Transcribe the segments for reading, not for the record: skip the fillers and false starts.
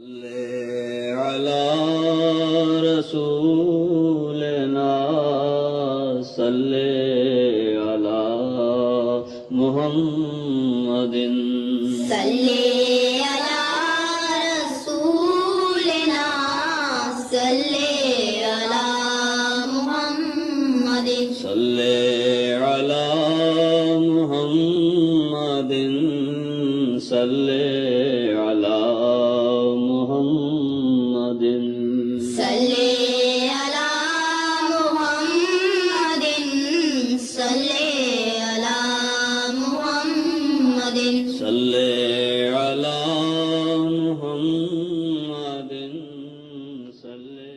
صلی علی رسولنا صلی علی محمد صلی علی رسولنا صلی علی محمد صلی علی محمد صلی علی محمد صلی علی محمد صلی علی محمد صلی علی محمد صلی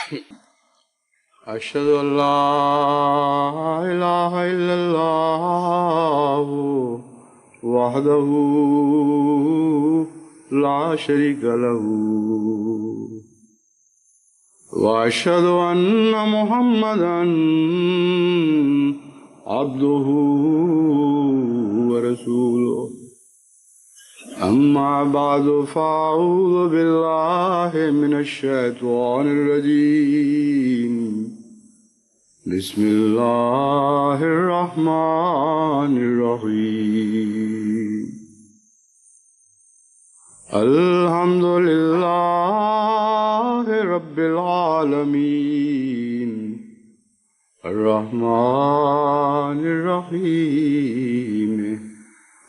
أشهد أن لا إله إلا الله وحده لا شريك له وأشهد أن محمدا عبده ورسوله أما بعد فأعوذ بالله من الشيطان الرجيم بسم الله الرحمن الرحيم الحمد لله رب العالمين الرحمن الرحيم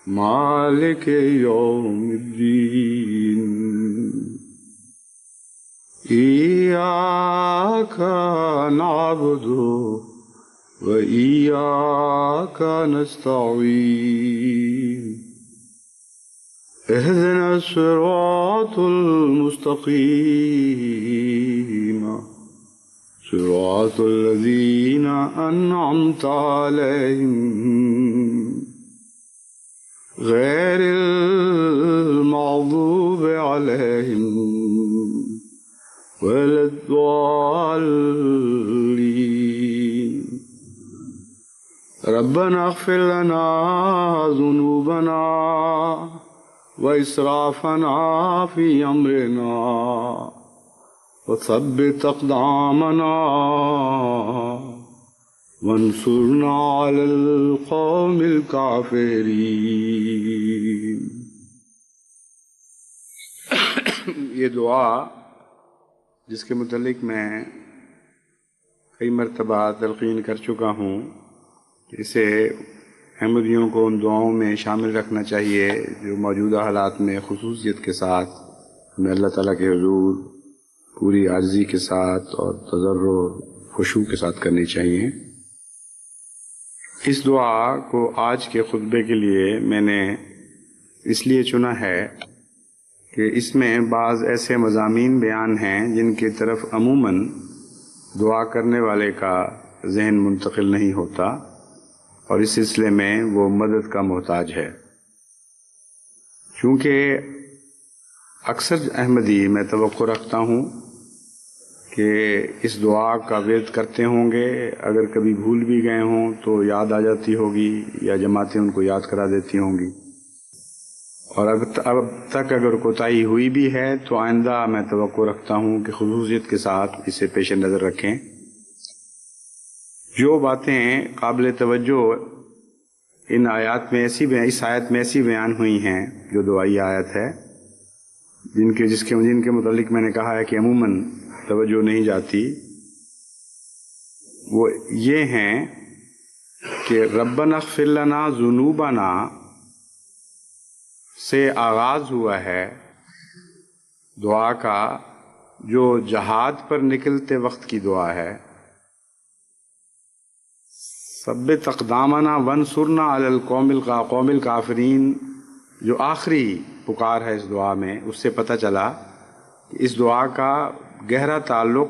مالك يوم الدين إياك نعبد وإياك نستعين اهدنا الصراط المستقيم صراط الذين أنعمت عليهم غير المغضوب عليهم ولا الضالين ربنا اغفر لنا ذنوبنا وإسرافنا في أمرنا وثبت أقدامنا وانصرنا على القوم الكافرين. یہ دعا جس کے متعلق میں کئی مرتبہ تلقین کر چکا ہوں، اسے احمدیوں کو ان دعاؤں میں شامل رکھنا چاہیے جو موجودہ حالات میں خصوصیت کے ساتھ ہمیں اللہ تعالیٰ کے حضور پوری عاجزی کے ساتھ اور تضرع خشوع کے ساتھ کرنی چاہیے۔ اس دعا کو آج کے خطبے کے لیے میں نے اس لیے چنا ہے کہ اس میں بعض ایسے مضامین بیان ہیں جن کی طرف عموماً دعا کرنے والے کا ذہن منتقل نہیں ہوتا، اور اس سلسلے میں وہ مدد کا محتاج ہے۔ چونکہ اکثر احمدی میں توقع رکھتا ہوں کہ اس دعا کا ورد کرتے ہوں گے، اگر کبھی بھول بھی گئے ہوں تو یاد آ جاتی ہوگی یا جماعتیں ان کو یاد کرا دیتی ہوں گی، اور اب تک اگر کوتاہی ہوئی بھی ہے تو آئندہ میں توقع رکھتا ہوں کہ خصوصیت کے ساتھ اسے پیش نظر رکھیں۔ جو باتیں قابل توجہ ان آیات میں اس آیت میں ایسی بیان ہوئی ہیں جو دعائی آیت ہے، جن کے متعلق میں نے کہا ہے کہ عموماً توجہ نہیں جاتی، وہ یہ ہیں کہ ربنا اغفر لنا ذنوبنا سے آغاز ہوا ہے دعا کا، جو جہاد پر نکلتے وقت کی دعا ہے۔ ثبت اقدامنا وانصرنا علی القوم الکافرین جو آخری پکار ہے اس دعا میں، اس سے پتہ چلا کہ اس دعا کا گہرا تعلق،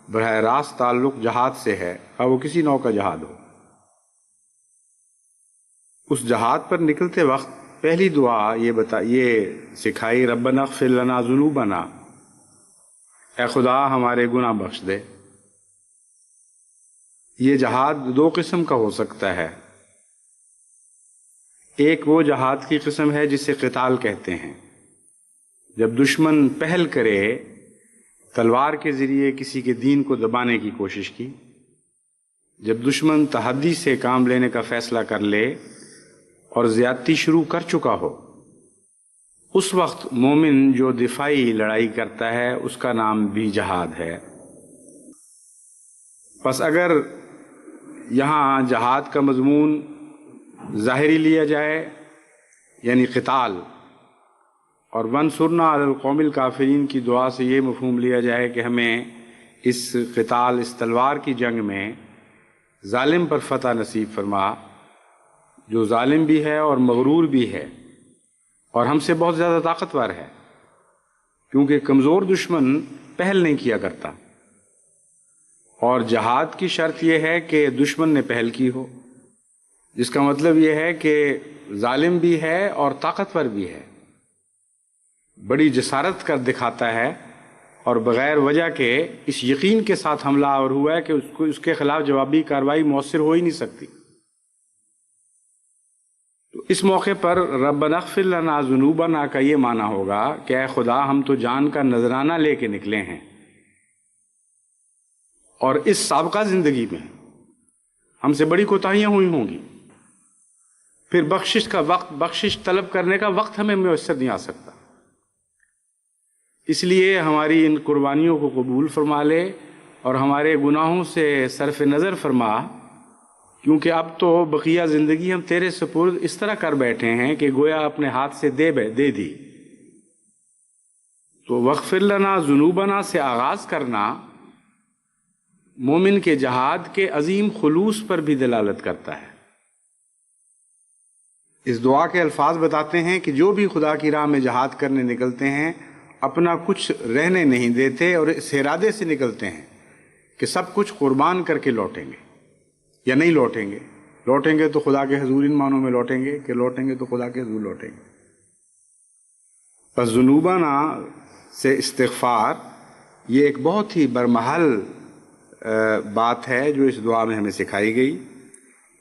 براہ راست تعلق جہاد سے ہے، اور وہ کسی نوع کا جہاد ہو۔ اس جہاد پر نکلتے وقت پہلی دعا یہ سکھائی ربنا اغفر لنا ذنوبنا، اے خدا ہمارے گناہ بخش دے۔ یہ جہاد دو قسم کا ہو سکتا ہے، ایک وہ جہاد کی قسم ہے جسے قتال کہتے ہیں، جب دشمن پہل کرے تلوار کے ذریعے کسی کے دین کو دبانے کی کوشش کی، جب دشمن تحدی سے کام لینے کا فیصلہ کر لے اور زیادتی شروع کر چکا ہو، اس وقت مومن جو دفاعی لڑائی کرتا ہے اس کا نام بھی جہاد ہے۔ پس اگر یہاں جہاد کا مضمون ظاہری لیا جائے یعنی قتال، اور وانصرنا علی القوم الکافرین کی دعا سے یہ مفہوم لیا جائے کہ ہمیں اس قتال، اس تلوار کی جنگ میں ظالم پر فتح نصیب فرما، جو ظالم بھی ہے اور مغرور بھی ہے اور ہم سے بہت زیادہ طاقتور ہے، کیونکہ کمزور دشمن پہل نہیں کیا کرتا، اور جہاد کی شرط یہ ہے کہ دشمن نے پہل کی ہو، جس کا مطلب یہ ہے کہ ظالم بھی ہے اور طاقتور بھی ہے، بڑی جسارت کر دکھاتا ہے اور بغیر وجہ کے اس یقین کے ساتھ حملہ آور ہوا ہے کہ اس کے خلاف جوابی کارروائی مؤثر ہو ہی نہیں سکتی۔ تو اس موقع پر ربنا اغفر لنا ذنوبنا کا یہ معنی ہوگا کہ اے خدا ہم تو جان کا نذرانہ لے کے نکلے ہیں، اور اس سابقہ زندگی میں ہم سے بڑی کوتاہیاں ہوئی ہوں گی، پھر بخشش طلب کرنے کا وقت ہمیں میسر نہیں آ سکتا، اس لیے ہماری ان قربانیوں کو قبول فرما لے اور ہمارے گناہوں سے صرف نظر فرما، کیونکہ اب تو بقیہ زندگی ہم تیرے سپرد اس طرح کر بیٹھے ہیں کہ گویا اپنے ہاتھ سے دے دی۔ تو واغفر لنا ذنوبنا سے آغاز کرنا مومن کے جہاد کے عظیم خلوص پر بھی دلالت کرتا ہے۔ اس دعا کے الفاظ بتاتے ہیں کہ جو بھی خدا کی راہ میں جہاد کرنے نکلتے ہیں اپنا کچھ رہنے نہیں دیتے، اور اس ارادے سے نکلتے ہیں کہ سب کچھ قربان کر کے لوٹیں گے یا نہیں لوٹیں گے تو خدا کے حضور ان معنوں میں لوٹیں گے کہ لوٹیں گے تو خدا کے حضور لوٹیں گے۔ پس ذنوبنا سے استغفار یہ ایک بہت ہی برمحل بات ہے جو اس دعا میں ہمیں سکھائی گئی۔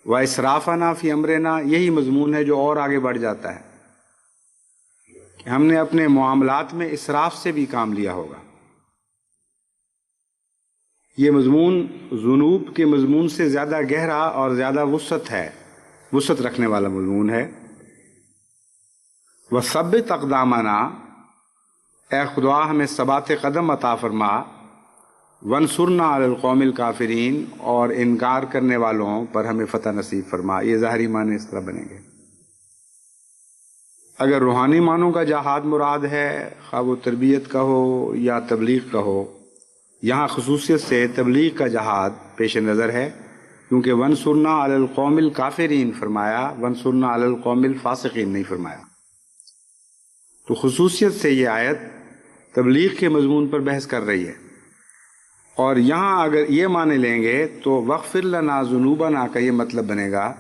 وَإِسْرَافَنَا فِي أَمْرِنَا یہی مضمون ہے جو اور آگے بڑھ جاتا ہے کہ ہم نے اپنے معاملات میں اسراف سے بھی کام لیا ہوگا۔ یہ مضمون ذنوب کے مضمون سے زیادہ گہرا اور زیادہ وسعت رکھنے والا مضمون ہے۔ وَثَبِّتْ أَقْدَامَنَا اے خدا ہمیں ثبات قدم عطا فرما، وَانصُرْنَا عَلَى الْقَوْمِ الْكَافِرِينَ اور انکار کرنے والوں پر ہمیں فتح نصیب فرما۔ یہ ظاہری معنی اس طرح بنیں گے۔ اگر روحانی معنوں کا جہاد مراد ہے، خواہ وہ تربیت کا ہو یا تبلیغ کا ہو، یہاں خصوصیت سے تبلیغ کا جہاد پیش نظر ہے، کیونکہ وَانصُرْنَا عَلَى الْقَوْمِ الْكَافِرِينَ فرمایا، وَانصُرْنَا عَلَى الْقَوْمِ الْفَاسِقِينَ نہیں فرمایا۔ تو خصوصیت سے یہ آیت تبلیغ کے مضمون پر بحث کر رہی ہے، اور یہاں اگر یہ معنی لیں گے تو وَاغْفِرْ لَنَا ذُنُوبَنَا کا یہ مطلب بنے گا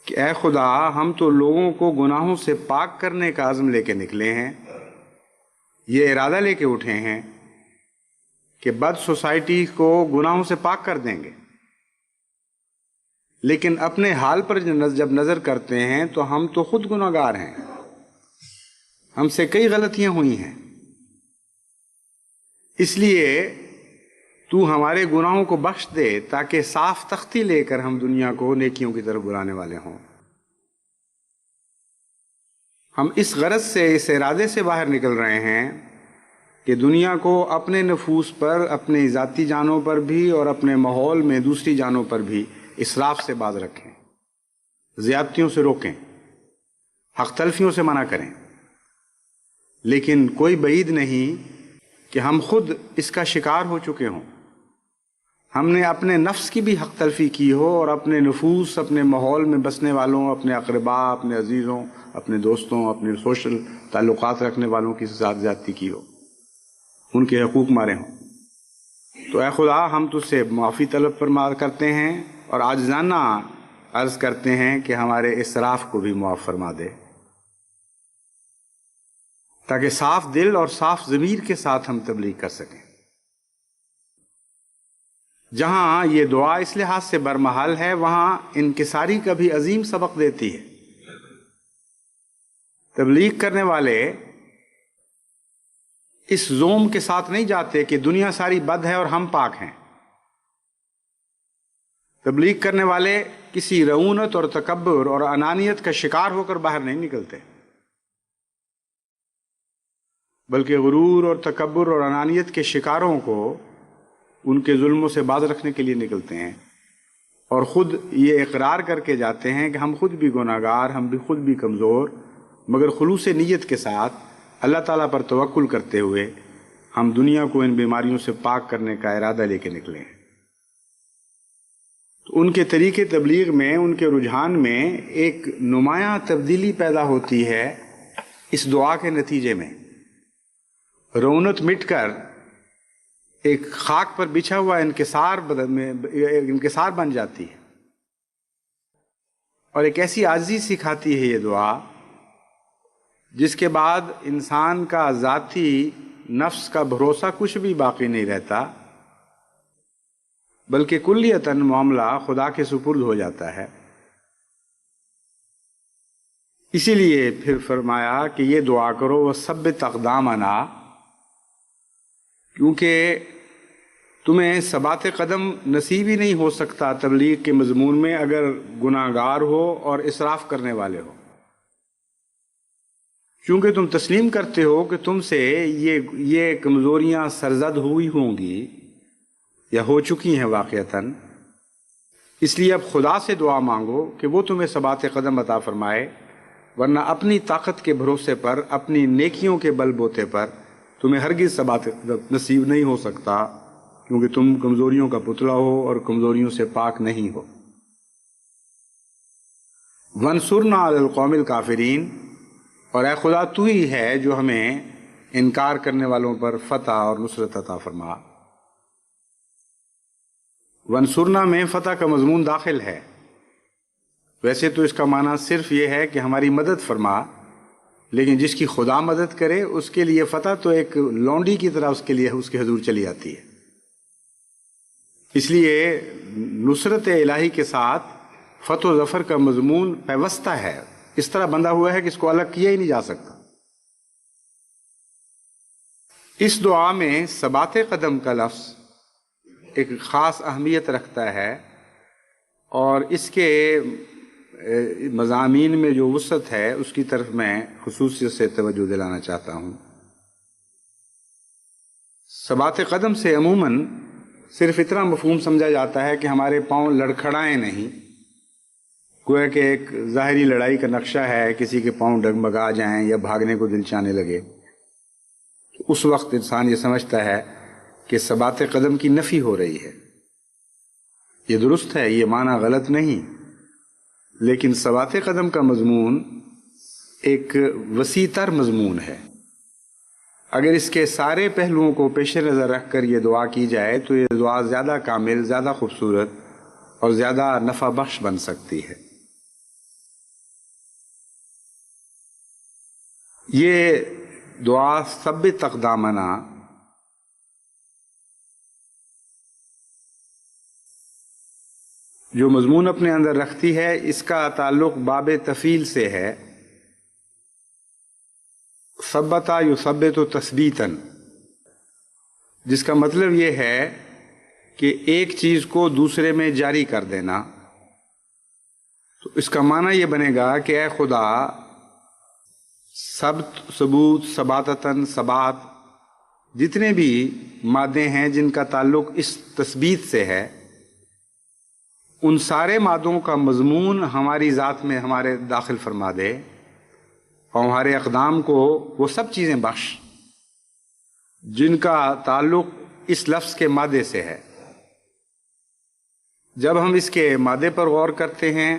کہ اے خدا ہم تو لوگوں کو گناہوں سے پاک کرنے کا عزم لے کے نکلے ہیں، یہ ارادہ لے کے اٹھے ہیں کہ بد سوسائٹی کو گناہوں سے پاک کر دیں گے، لیکن اپنے حال پر جب نظر کرتے ہیں تو ہم تو خود گناہگار ہیں، ہم سے کئی غلطیاں ہوئی ہیں، اس لیے تو ہمارے گناہوں کو بخش دے تاکہ صاف تختی لے کر ہم دنیا کو نیکیوں کی طرف بلانے والے ہوں۔ ہم اس غرض سے، اس ارادے سے باہر نکل رہے ہیں کہ دنیا کو اپنے نفوس پر، اپنی ذاتی جانوں پر بھی اور اپنے ماحول میں دوسری جانوں پر بھی اسراف سے باز رکھیں، زیادتیوں سے روکیں، حق تلفیوں سے منع کریں، لیکن کوئی بعید نہیں کہ ہم خود اس کا شکار ہو چکے ہوں، ہم نے اپنے نفس کی بھی حق تلفی کی ہو اور اپنے نفوس، اپنے ماحول میں بسنے والوں، اپنے اقربا، اپنے عزیزوں، اپنے دوستوں، اپنے سوشل تعلقات رکھنے والوں کی ساتھ زیادتی کی ہو، ان کے حقوق مارے ہوں۔ تو اے خدا ہم تجھ سے معافی طلب کرتے ہیں اور عاجزانہ عرض کرتے ہیں کہ ہمارے اسراف کو بھی معاف فرما دے، تاکہ صاف دل اور صاف ضمیر کے ساتھ ہم تبلیغ کر سکیں۔ جہاں یہ دعا اس لحاظ سے برمحل ہے، وہاں انکساری کا بھی عظیم سبق دیتی ہے۔ تبلیغ کرنے والے اس زوم کے ساتھ نہیں جاتے کہ دنیا ساری بد ہے اور ہم پاک ہیں۔ تبلیغ کرنے والے کسی رعونت اور تکبر اور انانیت کا شکار ہو کر باہر نہیں نکلتے، بلکہ غرور اور تکبر اور انانیت کے شکاروں کو ان کے ظلموں سے باز رکھنے کے لیے نکلتے ہیں، اور خود یہ اقرار کر کے جاتے ہیں کہ ہم خود بھی گناہگار، ہم بھی خود بھی کمزور، مگر خلوص نیت کے ساتھ اللہ تعالیٰ پر توکل کرتے ہوئے ہم دنیا کو ان بیماریوں سے پاک کرنے کا ارادہ لے کے نکلے ہیں۔ تو ان کے طریقے تبلیغ میں، ان کے رجحان میں ایک نمایاں تبدیلی پیدا ہوتی ہے اس دعا کے نتیجے میں۔ رونت مٹ کر ایک خاک پر بچھا ہوا انکسار بن جاتی ہے، اور ایک ایسی عاجزی سکھاتی ہے یہ دعا جس کے بعد انسان کا ذاتی نفس کا بھروسہ کچھ بھی باقی نہیں رہتا، بلکہ کلیتاً معاملہ خدا کے سپرد ہو جاتا ہے۔ اسی لیے پھر فرمایا کہ یہ دعا کرو وثبت اقدامنا، کیونکہ تمہیں ثبات قدم نصیب ہی نہیں ہو سکتا تبلیغ کے مضمون میں اگر گناہ گار ہو اور اسراف کرنے والے ہو، کیونکہ تم تسلیم کرتے ہو کہ تم سے یہ کمزوریاں سرزد ہوئی ہوں گی یا ہو چکی ہیں واقعتاً۔ اس لیے اب خدا سے دعا مانگو کہ وہ تمہیں ثبات قدم عطا فرمائے، ورنہ اپنی طاقت کے بھروسے پر، اپنی نیکیوں کے بل بوتے پر تمہیں ہرگز ثبات نصیب نہیں ہو سکتا، کیونکہ تم کمزوریوں کا پتلا ہو اور کمزوریوں سے پاک نہیں ہو۔ وانصرنا علی القوم الکافرین، اور اے خدا تو ہی ہے جو ہمیں انکار کرنے والوں پر فتح اور نصرت عطا فرما۔ وانصرنا میں فتح کا مضمون داخل ہے، ویسے تو اس کا معنی صرف یہ ہے کہ ہماری مدد فرما، لیکن جس کی خدا مدد کرے اس کے لیے فتح تو ایک لونڈی کی طرح اس کے حضور چلی آتی ہے۔ اس لیے نصرت الہی کے ساتھ فتح و ظفر کا مضمون پیوستہ ہے، اس طرح بندھا ہوا ہے کہ اس کو الگ کیا ہی نہیں جا سکتا۔ اس دعا میں ثبات قدم کا لفظ ایک خاص اہمیت رکھتا ہے، اور اس کے مضامین میں جو وسعت ہے اس کی طرف میں خصوصیت سے توجہ دلانا چاہتا ہوں۔ ثبات قدم سے عموماً صرف اتنا مفہوم سمجھا جاتا ہے کہ ہمارے پاؤں لڑکھڑائیں نہیں، گویا کہ ایک ظاہری لڑائی کا نقشہ ہے، کسی کے پاؤں ڈگمگا جائیں یا بھاگنے کو دل چاہنے لگے، اس وقت انسان یہ سمجھتا ہے کہ ثبات قدم کی نفی ہو رہی ہے۔ یہ درست ہے، یہ معنی غلط نہیں، لیکن ثبات قدم کا مضمون ایک وسیع تر مضمون ہے۔ اگر اس کے سارے پہلوؤں کو پیش نظر رکھ کر یہ دعا کی جائے تو یہ دعا زیادہ کامل، زیادہ خوبصورت اور زیادہ نفع بخش بن سکتی ہے۔ یہ دعا ثبت اقدامنا جو مضمون اپنے اندر رکھتی ہے، اس کا تعلق باب تفعیل سے ہے۔ ثبت یثبت تثبیتاً، جس کا مطلب یہ ہے کہ ایک چیز کو دوسرے میں جاری کر دینا۔ تو اس کا معنی یہ بنے گا کہ اے خدا، ثبوت، ثباتاً، ثبات، جتنے بھی مادے ہیں جن کا تعلق اس تثبیت سے ہے، ان سارے مادوں کا مضمون ہماری ذات میں ہمارے داخل فرما دے، اور ہمارے اقدام کو وہ سب چیزیں بخش جن کا تعلق اس لفظ کے مادے سے ہے۔ جب ہم اس کے مادے پر غور کرتے ہیں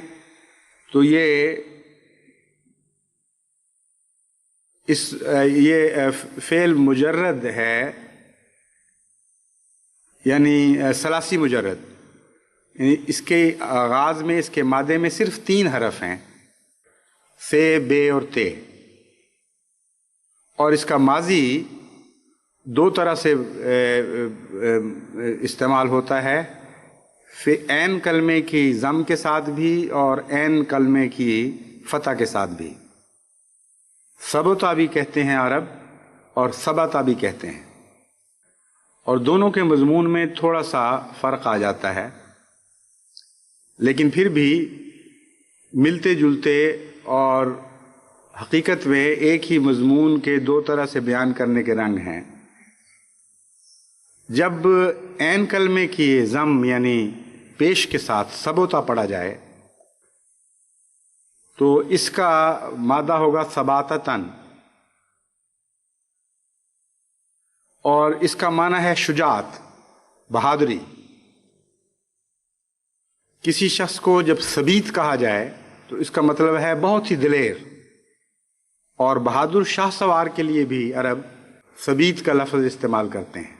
تو یہ فعل مجرد ہے، یعنی ثلاثی مجرد، یعنی اس کے آغاز میں، اس کے مادے میں صرف 3 حرف ہیں، سے، بے اور تے، اور اس کا ماضی 2 طرح سے استعمال ہوتا ہے، عین کلمے کی ضم کے ساتھ بھی اور عین کلمے کی فتح کے ساتھ بھی۔ ثبتا بھی کہتے ہیں عرب اور ثبتا بھی کہتے ہیں، اور دونوں کے مضمون میں تھوڑا سا فرق آ جاتا ہے، لیکن پھر بھی ملتے جلتے اور حقیقت میں ایک ہی مضمون کے 2 طرح سے بیان کرنے کے رنگ ہیں۔ جب عین کلمے کی ضم یعنی پیش کے ساتھ ثبوتا پڑھا جائے تو اس کا مادہ ہوگا ثباتتاً، اور اس کا معنی ہے شجاعت، بہادری۔ کسی شخص کو جب ثبیت کہا جائے تو اس کا مطلب ہے بہت ہی دلیر، اور بہادر شاہ سوار کے لیے بھی عرب ثبیت کا لفظ استعمال کرتے ہیں۔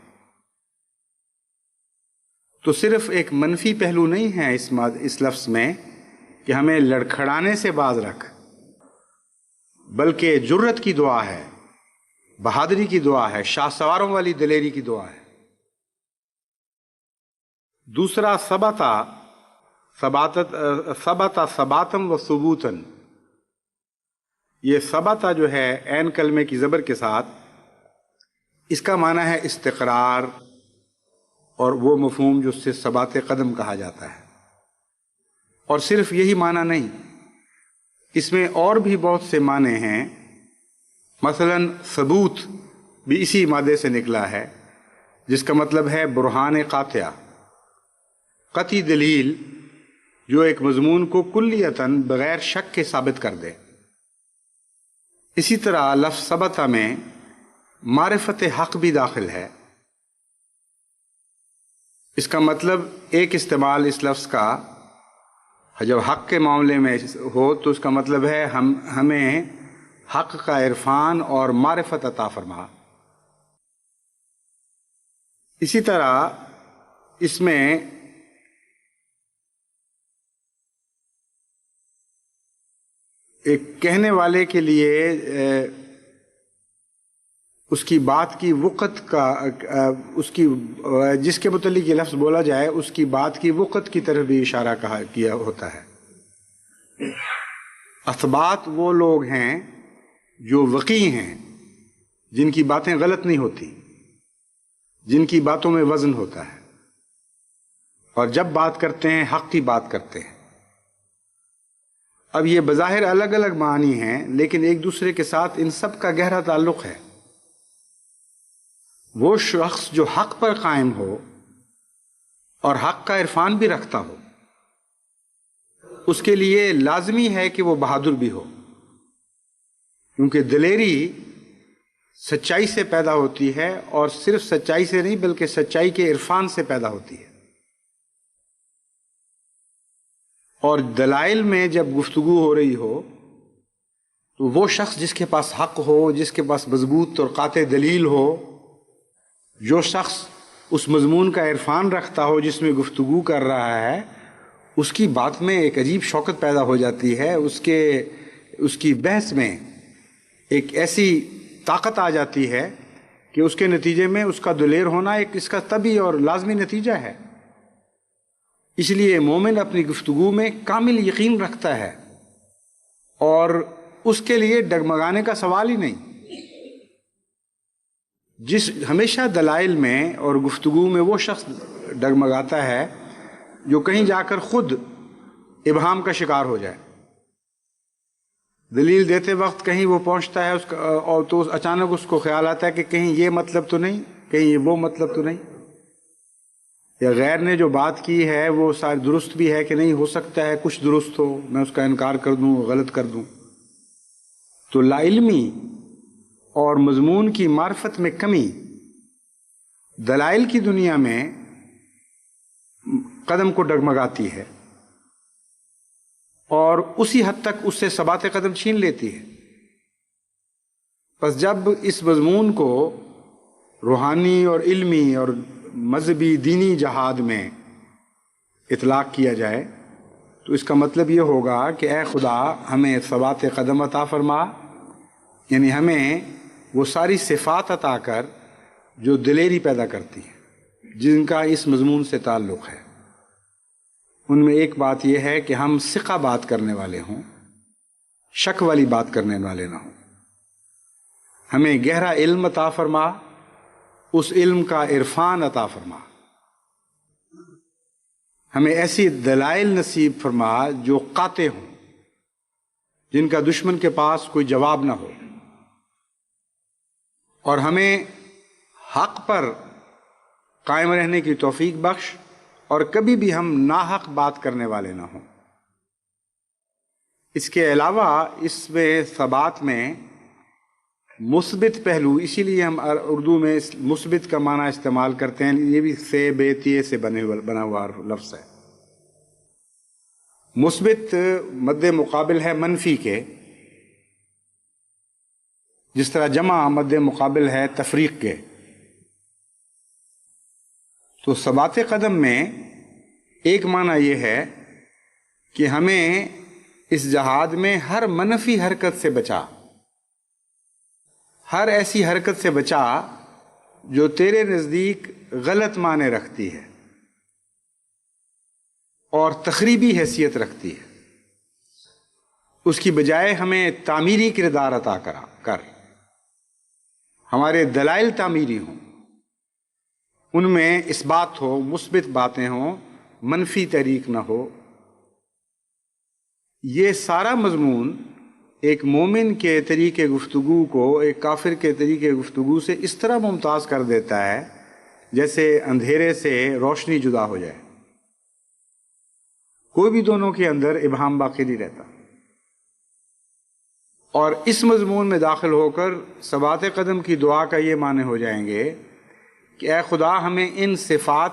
تو صرف ایک منفی پہلو نہیں ہے اس لفظ میں کہ ہمیں لڑکھڑانے سے باز رکھ، بلکہ جرت کی دعا ہے، بہادری کی دعا ہے، شاہ سواروں والی دلیری کی دعا ہے۔ دوسرا ثباتم و ثبوتن، یہ ثبتا جو ہے عین کلمے کی زبر کے ساتھ، اس کا معنی ہے استقرار، اور وہ مفہوم جو سے ثبات قدم کہا جاتا ہے۔ اور صرف یہی معنی نہیں، اس میں اور بھی بہت سے معنی ہیں۔ مثلا ثبوت بھی اسی مادے سے نکلا ہے، جس کا مطلب ہے برہان قاطع، قطعی دلیل جو ایک مضمون کو کلیتاً بغیر شک کے ثابت کر دے۔ اسی طرح لفظ ثبتا میں معرفت حق بھی داخل ہے۔ اس کا مطلب ایک استعمال اس لفظ کا جب حق کے معاملے میں ہو تو اس کا مطلب ہے ہمیں حق کا عرفان اور معرفت عطا فرما۔ اسی طرح اس میں ایک کہنے والے کے لیے اس کی بات کی وقت کا جس کے متعلق یہ لفظ بولا جائے اس کی بات کی وقت کی طرف بھی اشارہ کیا ہوتا ہے۔ اثبات وہ لوگ ہیں جو وقی ہیں، جن کی باتیں غلط نہیں ہوتی، جن کی باتوں میں وزن ہوتا ہے، اور جب بات کرتے ہیں حق کی بات کرتے ہیں۔ اب یہ بظاہر الگ الگ معنی ہیں، لیکن ایک دوسرے کے ساتھ ان سب کا گہرا تعلق ہے۔ وہ شخص جو حق پر قائم ہو اور حق کا عرفان بھی رکھتا ہو، اس کے لیے لازمی ہے کہ وہ بہادر بھی ہو، کیونکہ دلیری سچائی سے پیدا ہوتی ہے، اور صرف سچائی سے نہیں بلکہ سچائی کے عرفان سے پیدا ہوتی ہے۔ اور دلائل میں جب گفتگو ہو رہی ہو تو وہ شخص جس کے پاس حق ہو، جس کے پاس مضبوط اور قاطع دلیل ہو، جو شخص اس مضمون کا عرفان رکھتا ہو جس میں گفتگو کر رہا ہے، اس کی بات میں ایک عجیب شوقت پیدا ہو جاتی ہے، اس کی بحث میں ایک ایسی طاقت آ جاتی ہے کہ اس کے نتیجے میں اس کا دلیر ہونا ایک اس کا طبیعی اور لازمی نتیجہ ہے۔ اس لیے مومن اپنی گفتگو میں کامل یقین رکھتا ہے، اور اس کے لیے ڈگمگانے کا سوال ہی نہیں۔ ہمیشہ دلائل میں اور گفتگو میں وہ شخص ڈگمگاتا ہے جو کہیں جا کر خود ابہام کا شکار ہو جائے۔ دلیل دیتے وقت کہیں وہ پہنچتا ہے اور تو اچانک اس کو خیال آتا ہے کہ کہیں یہ مطلب تو نہیں، کہیں یہ وہ مطلب تو نہیں، یا غیر نے جو بات کی ہے وہ ساری درست بھی ہے کہ نہیں، ہو سکتا ہے کچھ درست ہو، میں اس کا انکار کر دوں، غلط کر دوں۔ تو لا علمی اور مضمون کی معرفت میں کمی دلائل کی دنیا میں قدم کو ڈگمگاتی ہے، اور اسی حد تک اس سے ثبات قدم چھین لیتی ہے۔ پس جب اس مضمون کو روحانی اور علمی اور مذہبی دینی جہاد میں اطلاق کیا جائے تو اس کا مطلب یہ ہوگا کہ اے خدا ہمیں ثبات قدم عطا فرما، یعنی ہمیں وہ ساری صفات عطا کر جو دلیری پیدا کرتی ہیں، جن کا اس مضمون سے تعلق ہے۔ ان میں ایک بات یہ ہے کہ ہم ثقہ بات کرنے والے ہوں، شک والی بات کرنے والے نہ ہوں۔ ہمیں گہرا علم عطا فرما، اس علم کا عرفان عطا فرما۔ ہمیں ایسی دلائل نصیب فرما جو قاطع ہوں، جن کا دشمن کے پاس کوئی جواب نہ ہو، اور ہمیں حق پر قائم رہنے کی توفیق بخش، اور کبھی بھی ہم ناحق بات کرنے والے نہ ہوں۔ اس کے علاوہ اس میں ثبات میں مثبت پہلو، اسی لیے ہم اردو میں مثبت کا معنی استعمال کرتے ہیں، یہ بھی سے بے تیے سے بنا ہوا لفظ ہے۔ مثبت مد مقابل ہے منفی کے، جس طرح جمع مد مقابل ہے تفریق کے۔ تو ثبات قدم میں ایک معنی یہ ہے کہ ہمیں اس جہاد میں ہر منفی حرکت سے بچا، ہر ایسی حرکت سے بچا جو تیرے نزدیک غلط معنی رکھتی ہے اور تخریبی حیثیت رکھتی ہے، اس کی بجائے ہمیں تعمیری کردار عطا کر ہمارے دلائل تعمیری ہوں، ان میں اثبات ہو، مثبت باتیں ہوں، منفی تحریک نہ ہو۔ یہ سارا مضمون ایک مومن کے طریقے گفتگو کو ایک کافر کے طریقے گفتگو سے اس طرح ممتاز کر دیتا ہے جیسے اندھیرے سے روشنی جدا ہو جائے، کوئی بھی دونوں کے اندر ابہام باقی نہیں رہتا۔ اور اس مضمون میں داخل ہو کر ثبات قدم کی دعا کا یہ معنی ہو جائیں گے کہ اے خدا ہمیں ان صفات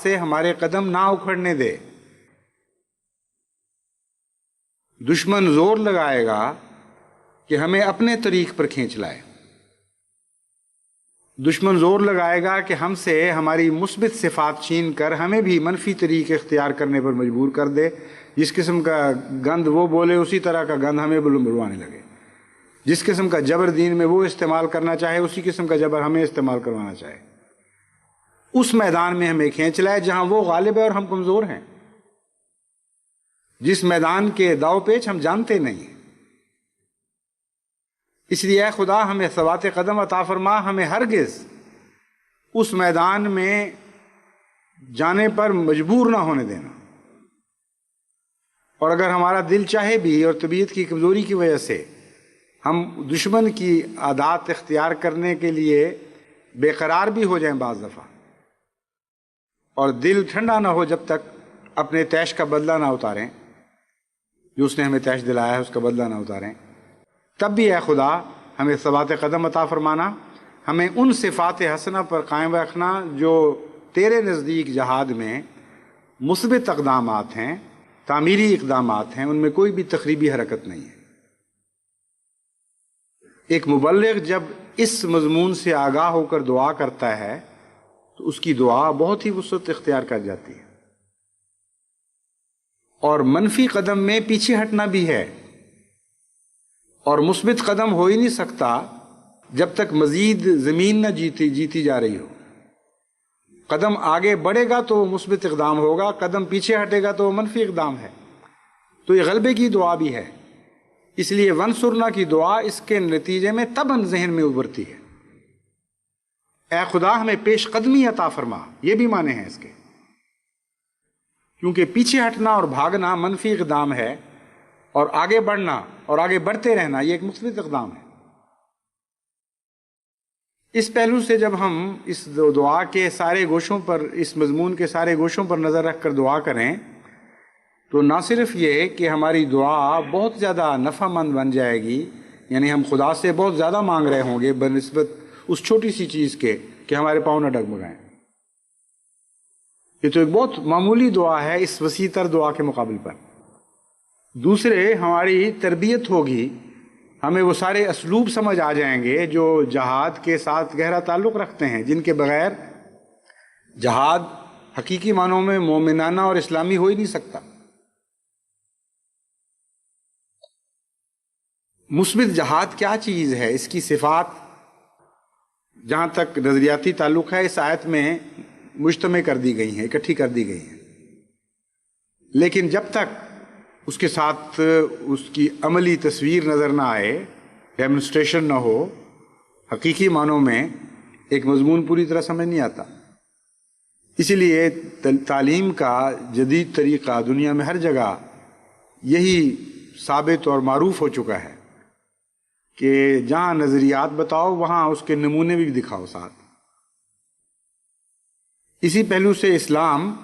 سے ہمارے قدم نہ اکھڑنے دے۔ دشمن زور لگائے گا کہ ہمیں اپنے طریق پر کھینچ لائے، دشمن زور لگائے گا کہ ہم سے ہماری مثبت صفات چھین کر ہمیں بھی منفی طریق اختیار کرنے پر مجبور کر دے، جس قسم کا گند وہ بولے اسی طرح کا گند ہمیں بلوانے لگے، جس قسم کا جبر دین میں وہ استعمال کرنا چاہے اسی قسم کا جبر ہمیں استعمال کروانا چاہے، اس میدان میں ہمیں کھینچ لائے جہاں وہ غالب ہے اور ہم کمزور ہیں، جس میدان کے داؤ پیچ ہم جانتے نہیں ہیں۔ اس لیے اے خدا ہمیں ثبات قدم عطا فرما، ہمیں ہرگز اس میدان میں جانے پر مجبور نہ ہونے دینا، اور اگر ہمارا دل چاہے بھی اور طبیعت کی کمزوری کی وجہ سے ہم دشمن کی عادات اختیار کرنے کے لیے بے قرار بھی ہو جائیں بعض دفعہ، اور دل ٹھنڈا نہ ہو جب تک اپنے طیش کا بدلہ نہ اتاریں، جو اس نے ہمیں طیش دلایا ہے اس کا بدلہ نہ اتاریں، تب بھی اے خدا ہمیں ثبات قدم عطا فرمانا، ہمیں ان صفات حسنہ پر قائم رکھنا جو تیرے نزدیک جہاد میں مثبت اقدامات ہیں، تعمیری اقدامات ہیں، ان میں کوئی بھی تخریبی حرکت نہیں ہے۔ ایک مبلغ جب اس مضمون سے آگاہ ہو کر دعا کرتا ہے تو اس کی دعا بہت ہی وسعت اختیار کر جاتی ہے، اور منفی قدم میں پیچھے ہٹنا بھی ہے، اور مثبت قدم ہو ہی نہیں سکتا جب تک مزید زمین نہ جیتی جا رہی ہو۔ قدم آگے بڑھے گا تو وہ مثبت اقدام ہوگا، قدم پیچھے ہٹے گا تو وہ منفی اقدام ہے۔ تو یہ غلبے کی دعا بھی ہے، اس لیے ونصرنا کی دعا اس کے نتیجے میں طبعاً ذہن میں ابھرتی ہے، اے خدا ہمیں پیش قدمی عطا فرما، یہ بھی معنی ہیں اس کے، کیونکہ پیچھے ہٹنا اور بھاگنا منفی اقدام ہے، اور آگے بڑھنا اور آگے بڑھتے رہنا یہ ایک مثبت اقدام ہے۔ اس پہلو سے جب ہم اس دعا کے سارے گوشوں پر، اس مضمون کے سارے گوشوں پر نظر رکھ کر دعا کریں تو نہ صرف یہ کہ ہماری دعا بہت زیادہ نفع مند بن جائے گی، یعنی ہم خدا سے بہت زیادہ مانگ رہے ہوں گے بنسبت اس چھوٹی سی چیز کے کہ ہمارے پاؤں نہ ڈگمگائیں، یہ تو ایک بہت معمولی دعا ہے اس وسیع تر دعا کے مقابل پر۔ دوسرے ہماری تربیت ہوگی، ہمیں وہ سارے اسلوب سمجھ آ جائیں گے جو جہاد کے ساتھ گہرا تعلق رکھتے ہیں، جن کے بغیر جہاد حقیقی معنوں میں مومنانہ اور اسلامی ہو ہی نہیں سکتا۔ مثبت جہاد کیا چیز ہے، اس کی صفات جہاں تک نظریاتی تعلق ہے اس آیت میں مجتمع کر دی گئی ہیں، اکٹھی کر دی گئی ہیں، لیکن جب تک اس کے ساتھ اس کی عملی تصویر نظر نہ آئے، ڈیمونسٹریشن نہ ہو، حقیقی معنوں میں ایک مضمون پوری طرح سمجھ نہیں آتا۔ اسی لیے تعلیم کا جدید طریقہ دنیا میں ہر جگہ یہی ثابت اور معروف ہو چکا ہے کہ جہاں نظریات بتاؤ وہاں اس کے نمونے بھی دکھاؤ ساتھ۔ اسی پہلو سے اسلام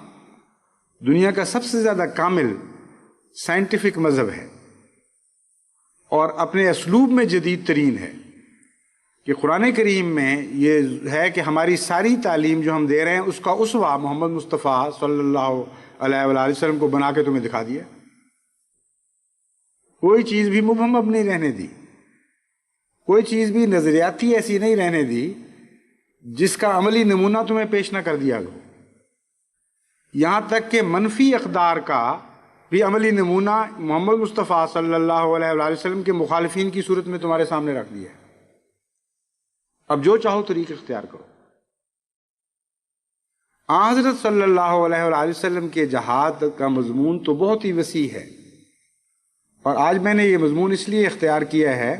دنیا کا سب سے زیادہ کامل سائنٹیفک مذہب ہے، اور اپنے اسلوب میں جدید ترین ہے، کہ قرآن کریم میں یہ ہے کہ ہماری ساری تعلیم جو ہم دے رہے ہیں اس کا اسوہ محمد مصطفیٰ صلی اللہ علیہ وآلہ وسلم کو بنا کے تمہیں دکھا دیا، کوئی چیز بھی مبہم اب نہیں رہنے دی، کوئی چیز بھی نظریاتی ایسی نہیں رہنے دی جس کا عملی نمونہ تمہیں پیش نہ کر دیا گیا، یہاں تک کہ منفی اقدار کا بھی عملی نمونہ محمد مصطفیٰ صلی اللہ علیہ وآلہ وسلم کے مخالفین کی صورت میں تمہارے سامنے رکھ دیا ہے۔ اب جو چاہو طریق اختیار کرو۔ حضرت صلی اللہ علیہ وآلہ وسلم کے جہاد کا مضمون تو بہت ہی وسیع ہے، اور آج میں نے یہ مضمون اس لیے اختیار کیا ہے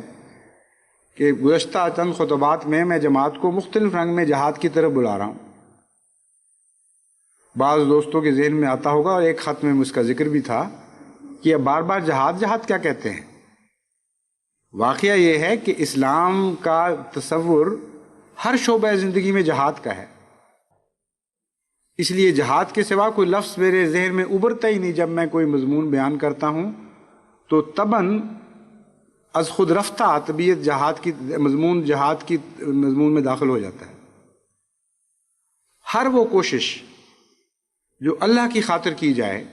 کہ گزشتہ چند خطبات میں جماعت کو مختلف رنگ میں جہاد کی طرف بلا رہا ہوں۔ بعض دوستوں کے ذہن میں آتا ہوگا، اور ایک خط میں اس کا ذکر بھی تھا، کہ اب بار بار جہاد جہاد کیا کہتے ہیں۔ واقعہ یہ ہے کہ اسلام کا تصور ہر شعبہ زندگی میں جہاد کا ہے، اس لیے جہاد کے سوا کوئی لفظ میرے ذہن میں ابھرتا ہی نہیں۔ جب میں کوئی مضمون بیان کرتا ہوں تو طبعاً از خود رفتہ طبیعت جہاد کی مضمون میں داخل ہو جاتا ہے۔ ہر وہ کوشش جو اللہ کی خاطر کی جائے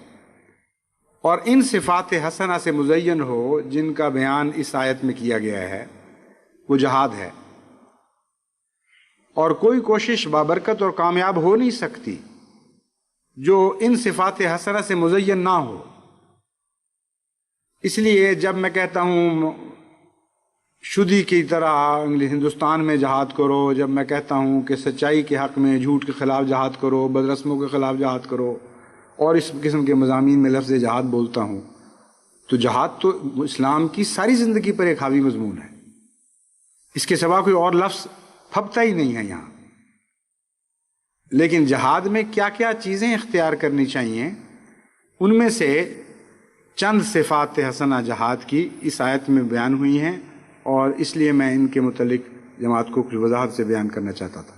اور ان صفات حسنہ سے مزین ہو جن کا بیان اس آیت میں کیا گیا ہے، وہ جہاد ہے۔ اور کوئی کوشش بابرکت اور کامیاب ہو نہیں سکتی جو ان صفات حسنہ سے مزین نہ ہو۔ اس لیے جب میں کہتا ہوں شدی کی طرح ہندوستان میں جہاد کرو، جب میں کہتا ہوں کہ سچائی کے حق میں جھوٹ کے خلاف جہاد کرو، بدرسموں کے خلاف جہاد کرو، اور اس قسم کے مضامین میں لفظ جہاد بولتا ہوں، تو جہاد تو اسلام کی ساری زندگی پر ایک حاوی مضمون ہے۔ اس کے سوا کوئی اور لفظ پھبتا ہی نہیں ہے یہاں۔ لیکن جہاد میں کیا کیا چیزیں اختیار کرنی چاہیے، ان میں سے چند صفات حسنہ جہاد کی اس آیت میں بیان ہوئی ہیں، اور اس لیے میں ان کے متعلق جماعت کو کچھ وضاحت سے بیان کرنا چاہتا تھا۔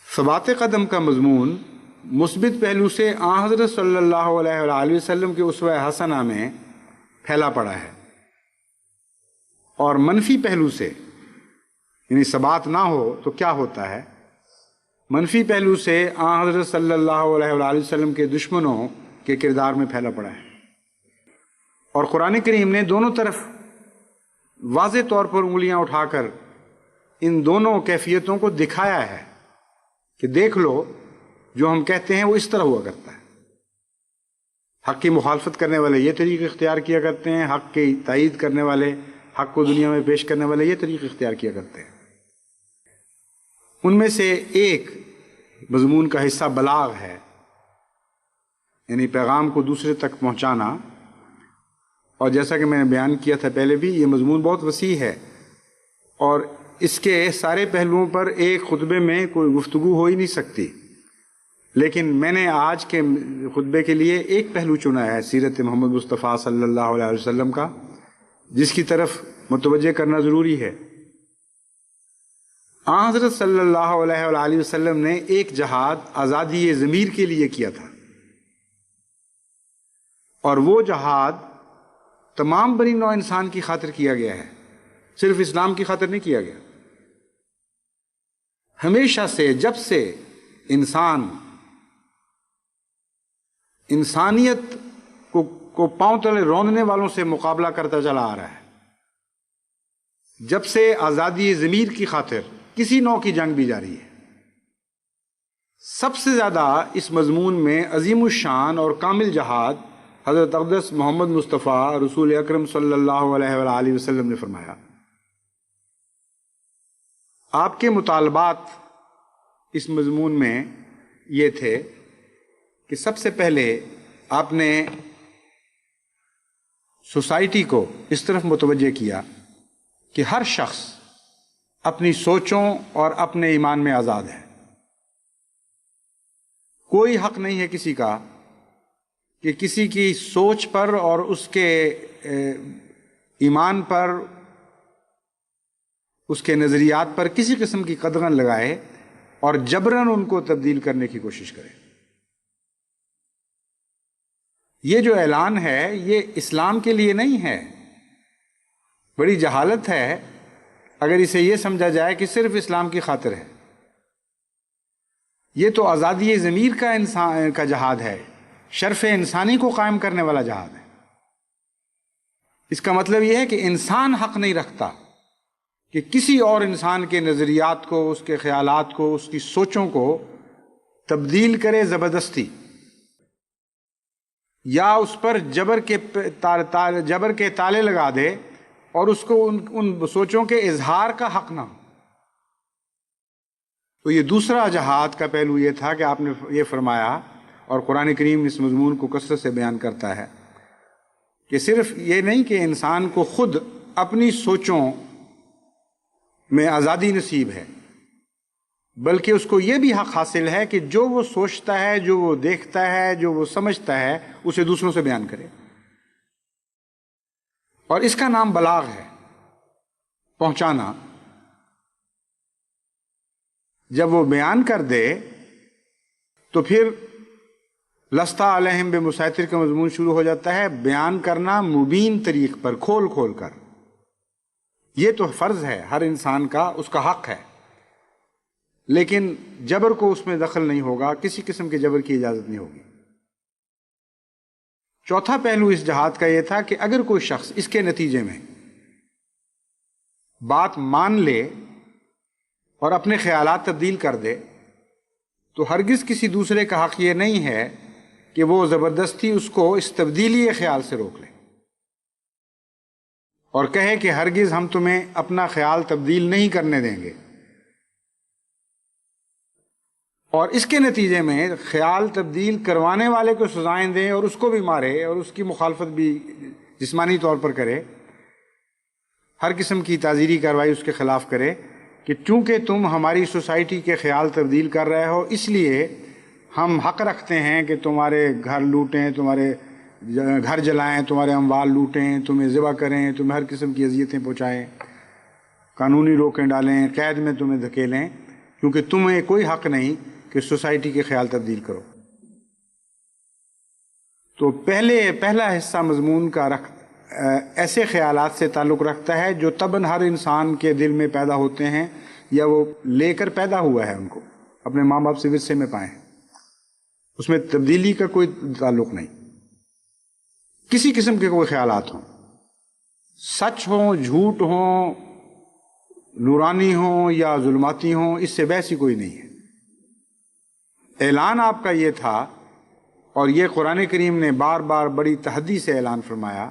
ثبات قدم کا مضمون مثبت پہلو سے حضرت صلی اللہ علیہ وآلہ وسلم کے اسوہ حسنہ میں پھیلا پڑا ہے، اور منفی پہلو سے، یعنی ثبات نہ ہو تو کیا ہوتا ہے، منفی پہلو سے حضرت صلی اللہ علیہ وآلہ وسلم کے دشمنوں کے کردار میں پھیلا پڑا ہے۔ اور قرآن کریم نے دونوں طرف واضح طور پر انگلیاں اٹھا کر ان دونوں کیفیتوں کو دکھایا ہے کہ دیکھ لو، جو ہم کہتے ہیں وہ اس طرح ہوا کرتا ہے۔ حق کی مخالفت کرنے والے یہ طریق اختیار کیا کرتے ہیں، حق کی تائید کرنے والے، حق کو دنیا میں پیش کرنے والے یہ طریق اختیار کیا کرتے ہیں۔ ان میں سے ایک مضمون کا حصہ بلاغ ہے، یعنی پیغام کو دوسرے تک پہنچانا، اور جیسا کہ میں نے بیان کیا تھا پہلے بھی، یہ مضمون بہت وسیع ہے، اور اس کے سارے پہلوؤں پر ایک خطبے میں کوئی گفتگو ہو ہی نہیں سکتی۔ لیکن میں نے آج کے خطبے کے لیے ایک پہلو چنا ہے سیرت محمد مصطفیٰ صلی اللہ علیہ وسلم کا، جس کی طرف متوجہ کرنا ضروری ہے۔ حضرت صلی اللہ علیہ وآلہ وسلم نے ایک جہاد آزادی ضمیر کے لیے کیا تھا، اور وہ جہاد تمام بنی نوع انسان کی خاطر کیا گیا ہے، صرف اسلام کی خاطر نہیں کیا گیا۔ ہمیشہ سے، جب سے انسان انسانیت کو پاؤں تلے روندنے والوں سے مقابلہ کرتا چلا آ رہا ہے، جب سے آزادی ضمیر کی خاطر کسی نوع کی جنگ بھی جاری ہے، سب سے زیادہ اس مضمون میں عظیم الشان اور کامل جہاد حضرت اقدس محمد مصطفیٰ رسول اکرم صلی اللہ علیہ وآلہ وسلم نے فرمایا۔ آپ کے مطالبات اس مضمون میں یہ تھے کہ سب سے پہلے آپ نے سوسائٹی کو اس طرف متوجہ کیا کہ ہر شخص اپنی سوچوں اور اپنے ایمان میں آزاد ہے۔ کوئی حق نہیں ہے کسی کا کہ کسی کی سوچ پر اور اس کے ایمان پر، اس کے نظریات پر کسی قسم کی قدغن لگائے اور جبراً ان کو تبدیل کرنے کی کوشش کرے۔ یہ جو اعلان ہے یہ اسلام کے لیے نہیں ہے۔ بڑی جہالت ہے اگر اسے یہ سمجھا جائے کہ صرف اسلام کی خاطر ہے۔ یہ تو آزادی ضمیر کا انسان کا جہاد ہے، شرف انسانی کو قائم کرنے والا جہاد ہے۔ اس کا مطلب یہ ہے کہ انسان حق نہیں رکھتا کہ کسی اور انسان کے نظریات کو، اس کے خیالات کو، اس کی سوچوں کو تبدیل کرے زبردستی، یا اس پر جبر کے تالے لگا دے اور اس کو ان سوچوں کے اظہار کا حق نہ ہو۔ تو یہ دوسرا جہاد کا پہلو یہ تھا کہ آپ نے یہ فرمایا، اور قرآن کریم اس مضمون کو کثرت سے بیان کرتا ہے، کہ صرف یہ نہیں کہ انسان کو خود اپنی سوچوں میں آزادی نصیب ہے، بلکہ اس کو یہ بھی حق حاصل ہے کہ جو وہ سوچتا ہے، جو وہ دیکھتا ہے، جو وہ سمجھتا ہے، اسے دوسروں سے بیان کرے۔ اور اس کا نام بلاغ ہے، پہنچانا۔ جب وہ بیان کر دے تو پھر لستا علیہم بمسیطر کا مضمون شروع ہو جاتا ہے، بیان کرنا مبین طریق پر، کھول کھول کر۔ یہ تو فرض ہے ہر انسان کا، اس کا حق ہے، لیکن جبر کو اس میں دخل نہیں ہوگا، کسی قسم کے جبر کی اجازت نہیں ہوگی۔ چوتھا پہلو اس جہاد کا یہ تھا کہ اگر کوئی شخص اس کے نتیجے میں بات مان لے اور اپنے خیالات تبدیل کر دے تو ہرگز کسی دوسرے کا حق یہ نہیں ہے کہ وہ زبردستی اس کو اس تبدیلی خیال سے روک لے اور کہے کہ ہرگز ہم تمہیں اپنا خیال تبدیل نہیں کرنے دیں گے، اور اس کے نتیجے میں خیال تبدیل کروانے والے کو سزائیں دیں اور اس کو بھی مارے اور اس کی مخالفت بھی جسمانی طور پر کرے، ہر قسم کی تعزیری کارروائی اس کے خلاف کرے کہ چونکہ تم ہماری سوسائٹی کے خیال تبدیل کر رہے ہو، اس لیے ہم حق رکھتے ہیں کہ تمہارے گھر لوٹیں، تمہارے گھر جلائیں، تمہارے اموال لوٹیں، تمہیں ذبح کریں، تمہیں ہر قسم کی اذیتیں پہنچائیں، قانونی روکیں ڈالیں، قید میں تمہیں دھکیلیں، کیونکہ تمہیں کوئی حق نہیں کہ سوسائٹی کے خیال تبدیل کرو۔ تو پہلا حصہ مضمون کا ایسے خیالات سے تعلق رکھتا ہے جو طبعاً ہر انسان کے دل میں پیدا ہوتے ہیں یا وہ لے کر پیدا ہوا ہے، ان کو اپنے ماں باپ سے ورثے میں پائے ہیں، اس میں تبدیلی کا کوئی تعلق نہیں۔ کسی قسم کے کوئی خیالات ہوں، سچ ہوں، جھوٹ ہوں، نورانی ہوں یا ظلماتی ہوں، اس سے بحث ہی کوئی نہیں ہے۔ اعلان آپ کا یہ تھا، اور یہ قرآن کریم نے بار بار بڑی تحدی سے اعلان فرمایا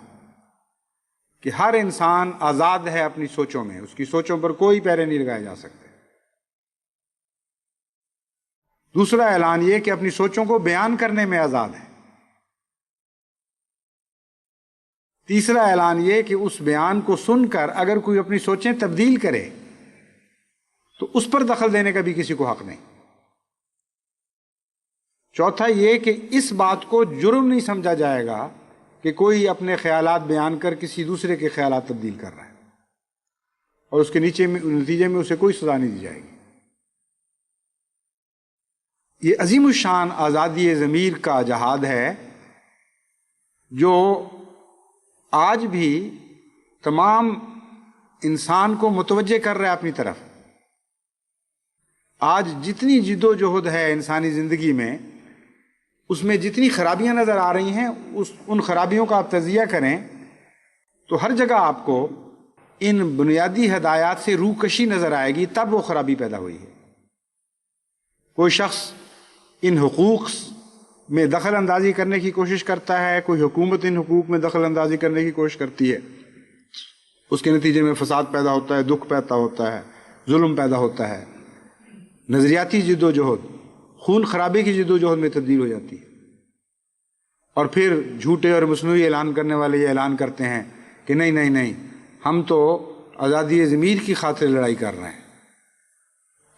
کہ ہر انسان آزاد ہے اپنی سوچوں میں، اس کی سوچوں پر کوئی پیرے نہیں لگائے جا سکتے۔ دوسرا اعلان یہ کہ اپنی سوچوں کو بیان کرنے میں آزاد ہے۔ تیسرا اعلان یہ کہ اس بیان کو سن کر اگر کوئی اپنی سوچیں تبدیل کرے تو اس پر دخل دینے کا بھی کسی کو حق نہیں۔ چوتھا یہ کہ اس بات کو جرم نہیں سمجھا جائے گا کہ کوئی اپنے خیالات بیان کر کسی دوسرے کے خیالات تبدیل کر رہا ہے، اور اس کے نتیجے میں اسے کوئی سزا نہیں دی جائے گی۔ یہ عظیم الشان آزادی ضمیر کا جہاد ہے جو آج بھی تمام انسان کو متوجہ کر رہا ہے اپنی طرف۔ آج جتنی جد و جہد ہے انسانی زندگی میں، اس میں جتنی خرابیاں نظر آ رہی ہیں، ان خرابیوں کا آپ تجزیہ کریں تو ہر جگہ آپ کو ان بنیادی ہدایات سے روکشی نظر آئے گی، تب وہ خرابی پیدا ہوئی ہے۔ کوئی شخص ان حقوق میں دخل اندازی کرنے کی کوشش کرتا ہے، کوئی حکومت ان حقوق میں دخل اندازی کرنے کی کوشش کرتی ہے، اس کے نتیجے میں فساد پیدا ہوتا ہے، دکھ پیدا ہوتا ہے، ظلم پیدا ہوتا ہے، نظریاتی جد و جہد خون خرابے کی جد و جہد میں تبدیل ہو جاتی ہے۔ اور پھر جھوٹے اور مصنوعی اعلان کرنے والے یہ اعلان کرتے ہیں کہ نہیں نہیں نہیں، ہم تو آزادی ضمیر کی خاطر لڑائی کر رہے ہیں،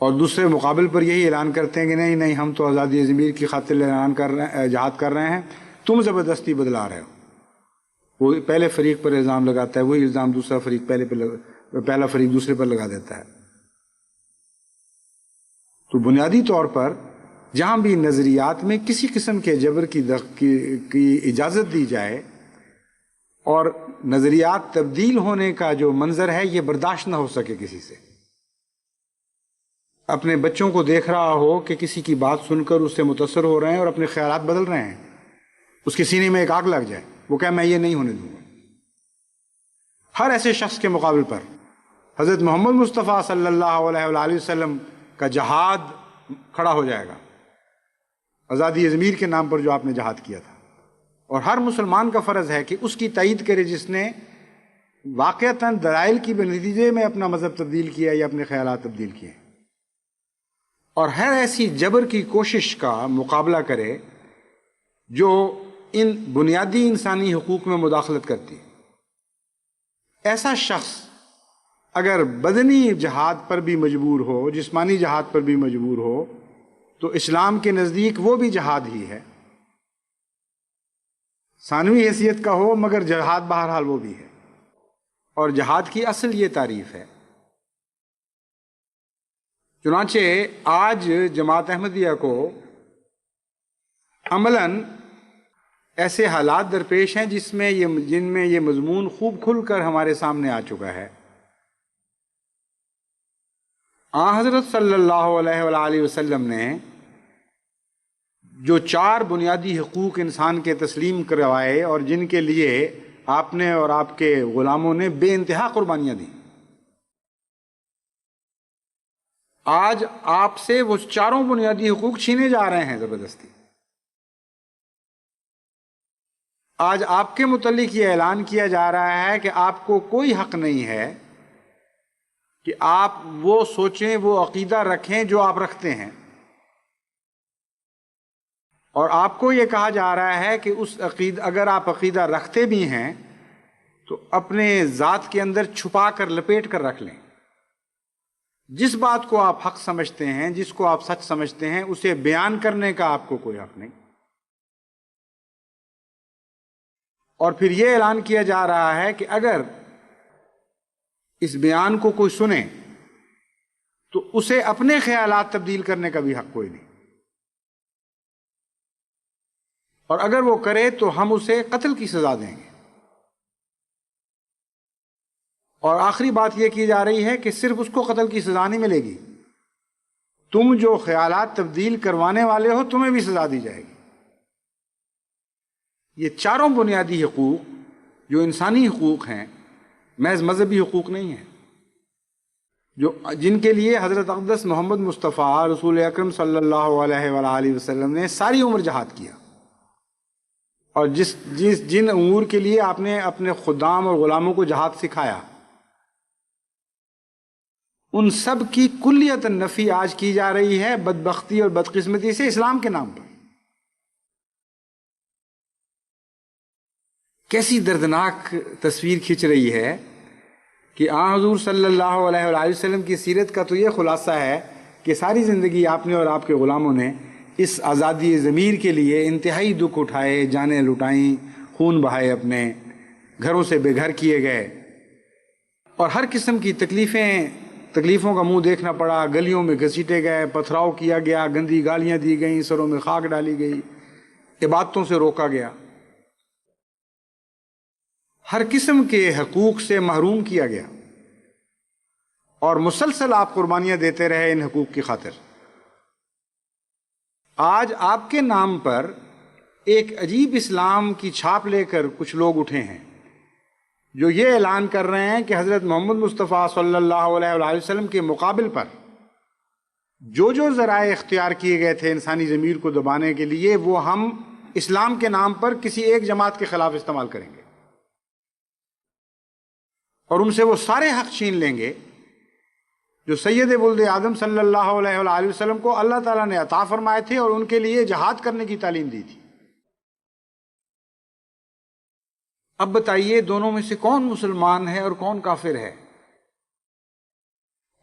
اور دوسرے مقابل پر یہی اعلان کرتے ہیں کہ نہیں نہیں، ہم تو آزادی ضمیر کی خاطر جہاد کر رہے ہیں، تم زبردستی بدلا رہے ہو۔ وہ پہلے فریق پر الزام لگاتا ہے، وہی الزام دوسرا فریق پہلا فریق دوسرے پر لگا دیتا ہے۔ تو بنیادی طور پر جہاں بھی نظریات میں کسی قسم کے جبر کی اجازت دی جائے اور نظریات تبدیل ہونے کا جو منظر ہے یہ برداشت نہ ہو سکے کسی سے، اپنے بچوں کو دیکھ رہا ہو کہ کسی کی بات سن کر اس سے متاثر ہو رہے ہیں اور اپنے خیالات بدل رہے ہیں، اس کے سینے میں ایک آگ لگ جائے، وہ کہے میں یہ نہیں ہونے دوں گا۔ ہر ایسے شخص کے مقابل پر حضرت محمد مصطفیٰ صلی اللہ علیہ وآلہ وسلم کا جہاد کھڑا ہو جائے گا، آزادی ضمیر کے نام پر جو آپ نے جہاد کیا تھا، اور ہر مسلمان کا فرض ہے کہ اس کی تائید کرے جس نے واقعتاً دلائل کی نتیجے میں اپنا مذہب تبدیل کیا یا اپنے خیالات تبدیل کیے، اور ہر ایسی جبر کی کوشش کا مقابلہ کرے جو ان بنیادی انسانی حقوق میں مداخلت کرتی ہے۔ ایسا شخص اگر بدنی جہاد پر بھی مجبور ہو، جسمانی جہاد پر بھی مجبور ہو، تو اسلام کے نزدیک وہ بھی جہاد ہی ہے، ثانوی حیثیت کا ہو مگر جہاد بہرحال وہ بھی ہے۔ اور جہاد کی اصل یہ تعریف ہے۔ چنانچہ آج جماعت احمدیہ کو عملاً ایسے حالات درپیش ہیں جن میں یہ مضمون خوب کھل کر ہمارے سامنے آ چکا ہے۔ آن حضرت صلی اللہ علیہ وآلہ وسلم نے جو 4 بنیادی حقوق انسان کے تسلیم کروائے اور جن کے لیے آپ نے اور آپ کے غلاموں نے بے انتہا قربانیاں دیں، آج آپ سے وہ 4 بنیادی حقوق چھینے جا رہے ہیں زبردستی۔ آج آپ کے متعلق یہ اعلان کیا جا رہا ہے کہ آپ کو کوئی حق نہیں ہے کہ آپ وہ سوچیں، وہ عقیدہ رکھیں جو آپ رکھتے ہیں، اور آپ کو یہ کہا جا رہا ہے کہ اگر آپ عقیدہ رکھتے بھی ہیں تو اپنے ذات کے اندر چھپا کر لپیٹ کر رکھ لیں۔ جس بات کو آپ حق سمجھتے ہیں، جس کو آپ سچ سمجھتے ہیں، اسے بیان کرنے کا آپ کو کوئی حق نہیں۔ اور پھر یہ اعلان کیا جا رہا ہے کہ اگر اس بیان کو کوئی سنے تو اسے اپنے خیالات تبدیل کرنے کا بھی حق کوئی نہیں، اور اگر وہ کرے تو ہم اسے قتل کی سزا دیں گے۔ اور آخری بات یہ کی جا رہی ہے کہ صرف اس کو قتل کی سزا نہیں ملے گی، تم جو خیالات تبدیل کروانے والے ہو تمہیں بھی سزا دی جائے گی۔ یہ 4 بنیادی حقوق جو انسانی حقوق ہیں، محض مذہبی حقوق نہیں ہیں، جن کے لیے حضرت اقدس محمد مصطفیٰ رسول اکرم صلی اللہ علیہ وآلہ وسلم نے ساری عمر جہاد کیا، اور جن امور کے لیے آپ نے اپنے خدام اور غلاموں کو جہاد سکھایا، ان سب کی کلیت نفی آج کی جا رہی ہے بدبختی اور بدقسمتی سے اسلام کے نام پر۔ کیسی دردناک تصویر کھنچ رہی ہے کہ آن حضور صلی اللہ علیہ وآلہ وسلم کی سیرت کا تو یہ خلاصہ ہے کہ ساری زندگی آپ نے اور آپ کے غلاموں نے اس آزادی ضمیر کے لیے انتہائی دکھ اٹھائے، جانیں لٹائیں، خون بہائے، اپنے گھروں سے بے گھر کیے گئے، اور ہر قسم کی تکلیفوں کا منہ دیکھنا پڑا، گلیوں میں گھسیٹے گئے، پتھراؤ کیا گیا، گندی گالیاں دی گئیں، سروں میں خاک ڈالی گئی، عبادتوں سے روکا گیا، ہر قسم کے حقوق سے محروم کیا گیا، اور مسلسل آپ قربانیاں دیتے رہے ان حقوق کی خاطر۔ آج آپ کے نام پر ایک عجیب اسلام کی چھاپ لے کر کچھ لوگ اٹھے ہیں جو یہ اعلان کر رہے ہیں کہ حضرت محمد مصطفیٰ صلی اللہ علیہ وآلہ وسلم کے مقابل پر جو ذرائع اختیار کیے گئے تھے انسانی ضمیر کو دبانے کے لیے، وہ ہم اسلام کے نام پر کسی ایک جماعت کے خلاف استعمال کریں گے، اور ان سے وہ سارے حق چھین لیں گے جو سید ولد آدم صلی اللہ علیہ وآلہ وسلم کو اللہ تعالیٰ نے عطا فرمائے تھے اور ان کے لیے جہاد کرنے کی تعلیم دی تھی۔ اب بتائیے دونوں میں سے کون مسلمان ہے اور کون کافر ہے؟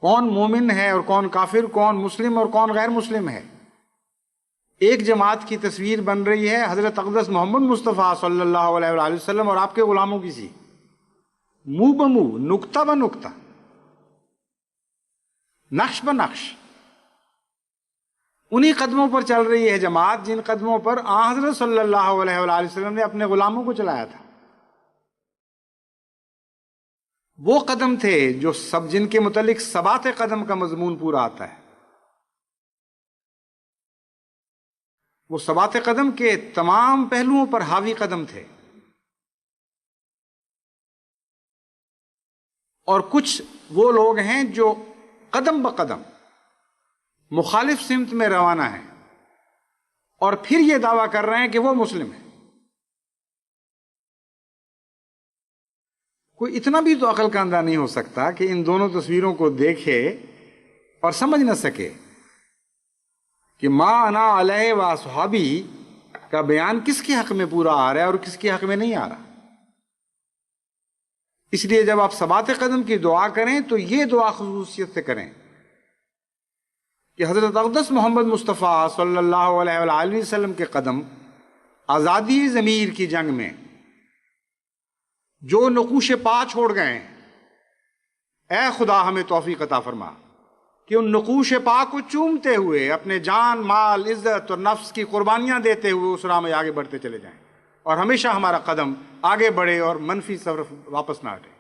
کون مومن ہے اور کون کافر؟ کون مسلم اور کون غیر مسلم ہے؟ ایک جماعت کی تصویر بن رہی ہے حضرت اقدس محمد مصطفیٰ صلی اللہ علیہ وآلہ وسلم اور آپ کے غلاموں کی سی، منہ بمنہ، نقطہ بنقطہ، نقش بنقش انہی قدموں پر چل رہی ہے جماعت جن قدموں پر آن حضرت صلی اللہ علیہ وآلہ وسلم نے اپنے غلاموں کو چلایا تھا۔ وہ قدم تھے جو جن کے متعلق ثبات قدم کا مضمون پورا آتا ہے۔ وہ ثبات قدم کے تمام پہلوؤں پر حاوی قدم تھے، اور کچھ وہ لوگ ہیں جو قدم بقدم مخالف سمت میں روانہ ہیں اور پھر یہ دعویٰ کر رہے ہیں کہ وہ مسلم ہیں. کوئی اتنا بھی تو عقل کا اندھا نہیں ہو سکتا کہ ان دونوں تصویروں کو دیکھے اور سمجھ نہ سکے کہ ما انا علیہ و اصحابی کا بیان کس کے حق میں پورا آ رہا ہے اور کس کے حق میں نہیں آ رہا. اس لیے جب آپ ثبات قدم کی دعا کریں تو یہ دعا خصوصیت سے کریں کہ حضرت اقدس محمد مصطفیٰ صلی اللہ علیہ وآلہ وسلم کے قدم آزادی ضمیر کی جنگ میں جو نقوش پا چھوڑ گئے ہیں، اے خدا ہمیں توفیق عطا فرما کہ ان نقوش پا کو چومتے ہوئے اپنے جان، مال، عزت اور نفس کی قربانیاں دیتے ہوئے اس راہ میں آگے بڑھتے چلے جائیں اور ہمیشہ ہمارا قدم آگے بڑھے اور منفی طرف واپس نہ ہٹے.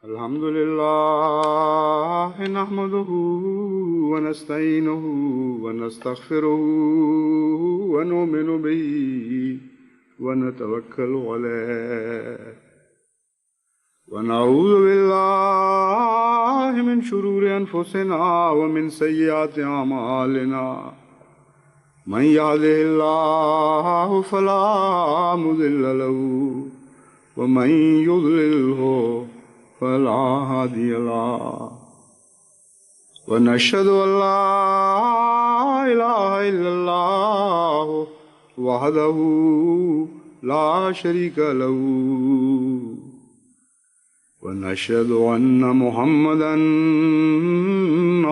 الحمد لله نحمده ونستعينه ونستغفره ونؤمن به ونتوكل عليه ونعوذ بالله من شرور أنفسنا ومن سيئات أعمالنا من يهده الله فلا مضل له ومن يضلله فلا هادي له ونشهد أن لا إله إلا الله وحده لا شريك له ونشهد أن محمدا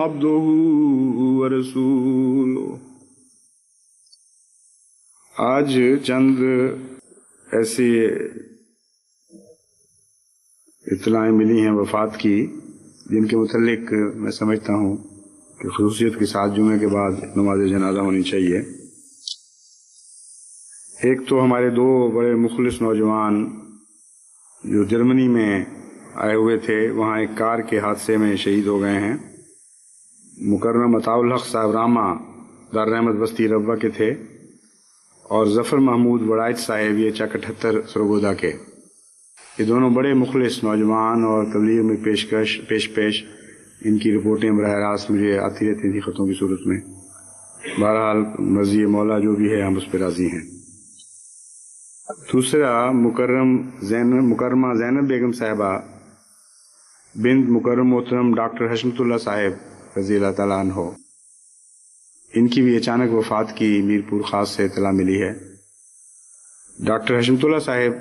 عبده ورسوله. آج چند ایسی اطلاعیں ملی ہیں وفات کی جن کے متعلق میں سمجھتا ہوں کہ خصوصیت کے ساتھ جمعے کے بعد نماز جنازہ ہونی چاہیے. ایک تو ہمارے دو بڑے مخلص نوجوان جو جرمنی میں آئے ہوئے تھے، وہاں ایک کار کے حادثے میں شہید ہو گئے ہیں. مکرم عطاء الحق صاحب راما دار رحمت بستی ربوہ کے تھے اور ظفر محمود وڑائچ صاحب یہ چک 78 سرگودا کے. یہ دونوں بڑے مخلص نوجوان اور تبلیغ میں پیش ان کی رپورٹیں براہ راست مجھے آتی رہتی تھیں خطوں کی صورت میں. بہرحال مرضی مولا جو بھی ہے ہم اس پہ راضی ہیں. دوسرا مکرمہ زینب بیگم صاحبہ بنت مکرم محترم ڈاکٹر حشمت اللہ صاحب رضی اللہ تعالیٰ عنہ، ان کی بھی اچانک وفات کی میرپور خاص سے اطلاع ملی ہے. ڈاکٹر حشمت اللہ صاحب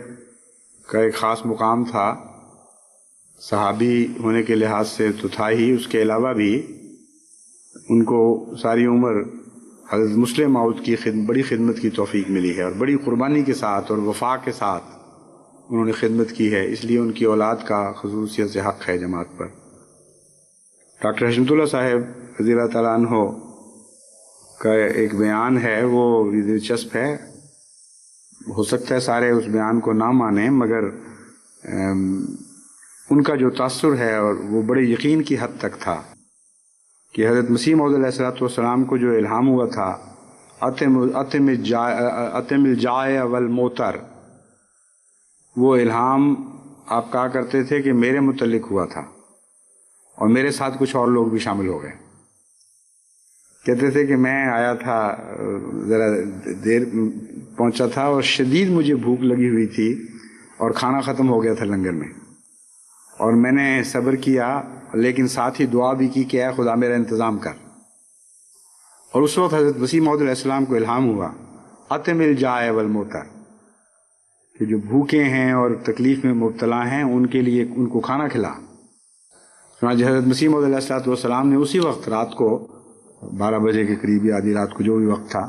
کا ایک خاص مقام تھا، صحابی ہونے کے لحاظ سے تو تھا ہی، اس کے علاوہ بھی ان کو ساری عمر حضرت مسلم موعود کی بڑی خدمت کی توفیق ملی ہے اور بڑی قربانی کے ساتھ اور وفا کے ساتھ انہوں نے خدمت کی ہے. اس لیے ان کی اولاد کا خصوصیت سے حق ہے جماعت پر. ڈاکٹر حشمت اللہ صاحب رضی اللہ تعالیٰ عنہ کا ایک بیان ہے، وہ دلچسپ ہے. ہو سکتا ہے سارے اس بیان کو نہ مانیں، مگر ان کا جو تاثر ہے اور وہ بڑے یقین کی حد تک تھا کہ حضرت مسیح موعود علیہ السلام کو جو الہام ہوا تھا اتم الجائع والموتر، وہ الہام آپ کہا کرتے تھے کہ میرے متعلق ہوا تھا اور میرے ساتھ کچھ اور لوگ بھی شامل ہو گئے. کہتے تھے کہ میں آیا تھا، ذرا دیر پہنچا تھا اور شدید مجھے بھوک لگی ہوئی تھی اور کھانا ختم ہو گیا تھا لنگر میں، اور میں نے صبر کیا لیکن ساتھ ہی دعا بھی کی کہ اے خدا میرا انتظام کر. اور اس وقت حضرت مسیح موعود علیہ السلام کو الہام ہوا اتم الجائع والموتر، کہ جو بھوکے ہیں اور تکلیف میں مبتلا ہیں ان کے لیے ان کو کھانا کھلا. چنانچہ حضرت مسیح موعود علیہ السلام نے اسی وقت رات کو 12 بجے کے قریب یا آدھی رات کو جو بھی وقت تھا،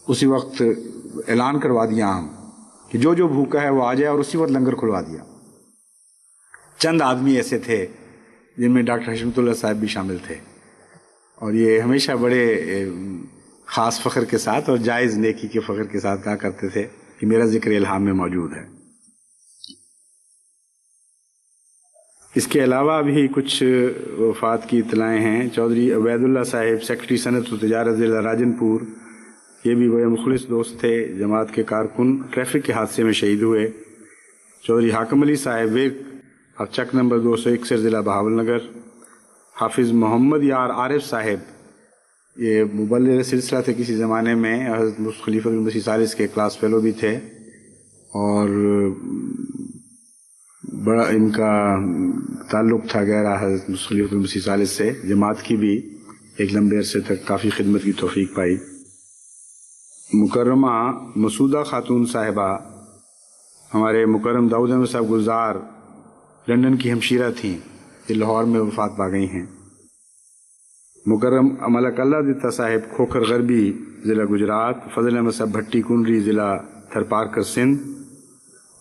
اسی وقت اعلان کروا دیا عام کہ جو جو بھوکا ہے وہ آ جائے، اور اسی وقت لنگر کھلوا دیا. چند آدمی ایسے تھے جن میں ڈاکٹر حشمت اللہ صاحب بھی شامل تھے، اور یہ ہمیشہ بڑے خاص فخر کے ساتھ اور جائز نیکی کے فخر کے ساتھ کہا کرتے تھے کہ میرا ذکر الہام میں موجود ہے. اس کے علاوہ بھی کچھ وفات کی اطلاعیں ہیں. چودھری عبید اللہ صاحب سیکرٹری صنعت و تجارت ضلع راجن پور، یہ بھی وہ مخلص دوست تھے، جماعت کے کارکن، ٹریفک کے حادثے میں شہید ہوئے. چودھری حاکم علی صاحب ورک چک نمبر 261 ضلع بہاول نگر. حافظ محمد یار عارف صاحب یہ مبلغ سلسلہ تھے کسی زمانے میں، حضرت خلیفہ بن مسیح ثالث کے کلاس فیلو بھی تھے، اور بڑا ان کا تعلق تھا گہرا حضرت خلیفہ بن مسیح ثالث سے. جماعت کی بھی ایک لمبے عرصے تک کافی خدمت کی توفیق پائی. مکرمہ مسودہ خاتون صاحبہ ہمارے مکرم داؤد احمد صاحب گلزار لندن کی ہمشیرہ تھیں، یہ لاہور میں وفات پا گئی ہیں. مکرم ملک اللہ دتا صاحب کھوکھر غربی ضلع گجرات، فضل احمد صاحب بھٹی کنڈری ضلع تھرپارکر سندھ،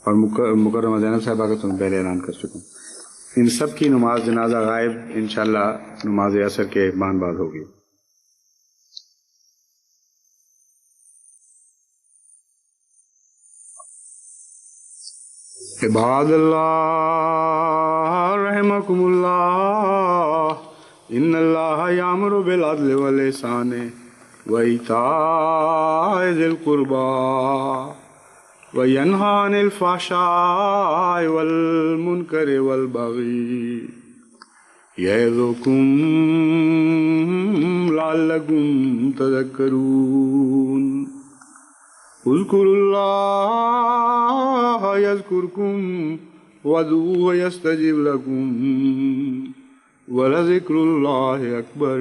اور مکرمہ زینب صاحبہ کا تو میں پہلے اعلان کر چکا ہوں. ان سب کی نماز جنازہ غائب انشاءاللہ نماز عصر کے بعد ہوگی. عباد اللہ رحمکم اللہ، ان اللہ یامر بالعدل والاحسان وایتاء ذی القربى وینہی عن الفحشاء والمنکر والبغی یعظکم لعلکم تذکرون. اذکروا اللہ یذکرکم وادعوہ یستجب لکم ولذکر اللہ اکبر.